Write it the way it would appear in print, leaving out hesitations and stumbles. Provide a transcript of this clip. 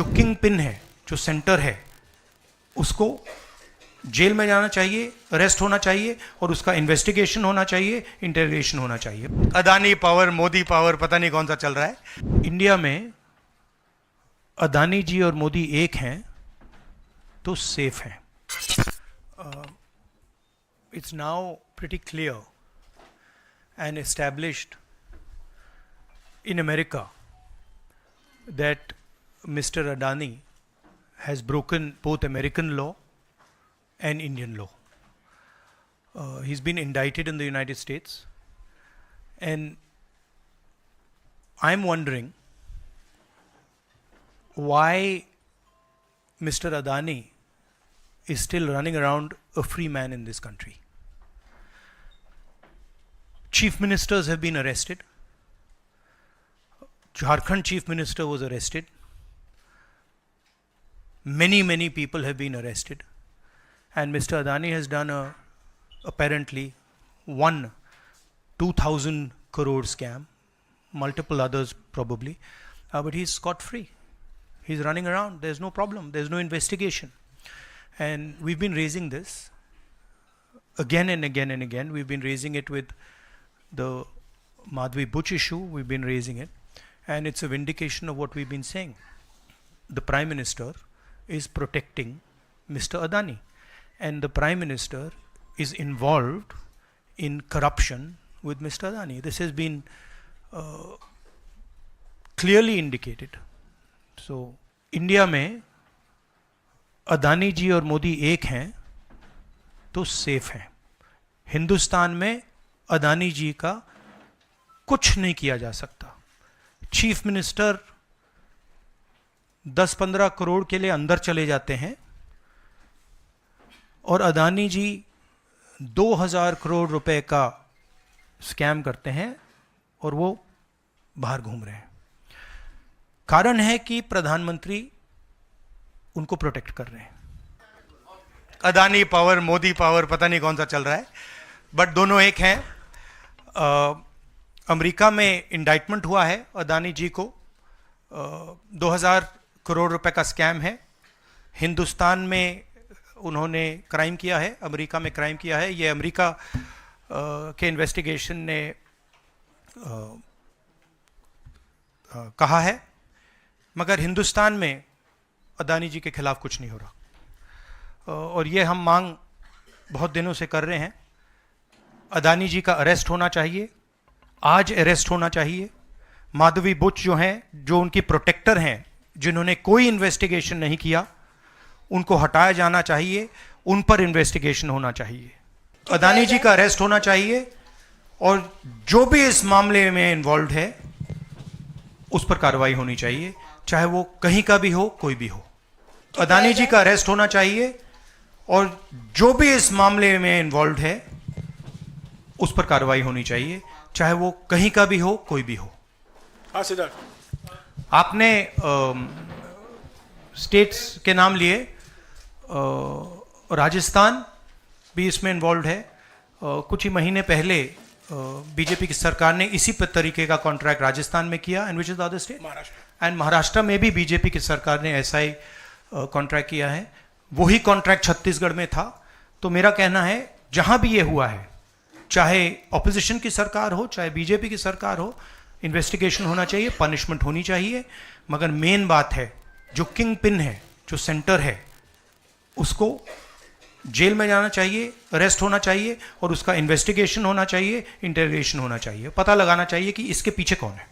जो king pin है, जो सेंटर है, उसको जेल में जाना चाहिए, अरेस्ट होना चाहिए और उसका इन्वेस्टिगेशन होना चाहिए, इंटरोगेशन होना चाहिए। अदानी पावर, मोदी पावर, पता नहीं कौन सा चल रहा है। इंडिया में अदानी जी और मोदी एक हैं तो सेफ हैं। It's now pretty clear and established in America that Mr. Adani has broken both American law and Indian law. He's been indicted in the United States, and I'm wondering why Mr. Adani is still running around a free man in this country. Chief ministers have been arrested. Jharkhand chief minister was arrested. Many people have been arrested. And Mr. Adani has done apparently one 2,000 crore scam, multiple others probably, but he's scot free. He's running around. There's no problem. There's no investigation. And we've been raising this again and again and again. We've been raising it with the Madhvi Buch issue. We've been raising it, and it's a vindication of what we've been saying. The Prime Minister is protecting Mr. Adani, and the Prime Minister is involved in corruption with Mr. Adani. This has been clearly indicated. So India में अदानी जी और मोदी एक हैं तो safe हैं। हिंदुस्तान में अदानी जी का कुछ नहीं किया जा सकता। चीफ मिनिस्टर 10-15 करोड़ के लिए अंदर चले जाते हैं और अदानी जी 2000 करोड़ रुपए का स्कैम करते हैं और वो बाहर घूम रहे हैं। कारण है कि प्रधानमंत्री उनको प्रोटेक्ट कर रहे हैं। अदानी पावर, मोदी पावर, पता नहीं कौन सा चल रहा है, बट दोनों एक हैं। अमेरिका में इंडाइटमेंट हुआ है अदानी जी को। 2000 करोड़ रुपए का स्कैम है। हिंदुस्तान में उन्होंने क्राइम किया है, अमेरिका में क्राइम किया है। ये अमेरिका के इन्वेस्टिगेशन ने कहा है, मगर हिंदुस्तान में अदानी जी के खिलाफ कुछ नहीं हो रहा। और ये हम मांग बहुत दिनों से कर रहे हैं। अदानी जी का अरेस्ट होना चाहिए, आज अरेस्ट होना चाहिए। माधवी बुच जो हैं, जो उनकी प्रोटेक्टर हैं, जिन्होंने कोई इन्वेस्टिगेशन नहीं किया, उनको हटाया जाना चाहिए, उन पर इन्वेस्टिगेशन होना चाहिए। अदानी जी का अरेस्ट होना चाहिए और जो भी इस मामले में इन्वॉल्व है उस पर कार्रवाई होनी चाहिए, चाहे वो कहीं का भी हो, कोई भी हो। अदानी जी का अरेस्ट होना चाहिए और जो भी इस मामले में इन्वॉल्व है उस पर कार्रवाई होनी चाहिए, चाहे वो कहीं का भी हो, कोई भी हो। हाँ सिद्धार्थ, आपने स्टेट्स के नाम लिए, राजस्थान भी इसमें इन्वॉल्व है। कुछ ही महीने पहले बीजेपी की सरकार ने इसी तरीके का कॉन्ट्रैक्ट राजस्थान में किया, and which is the other state, Maharashtra. And Maharashtra में भी बीजेपी की सरकार ने ऐसा ही कॉन्ट्रैक्ट किया है। वही कॉन्ट्रैक्ट छत्तीसगढ़ में था। तो मेरा कहना है, जहां भी ये हुआ है, चाहे ऑपोजिशन की सरकार हो, चाहे बीजेपी की सरकार हो, इन्वेस्टिगेशन होना चाहिए, पनिशमेंट होनी चाहिए। मगर मेन बात है, जो किंग पिन है, जो सेंटर है, उसको जेल में जाना चाहिए, अरेस्ट होना चाहिए और उसका इन्वेस्टिगेशन होना चाहिए, इंटरोगेशन होना चाहिए। पता लगाना चाहिए कि इसके पीछे कौन है।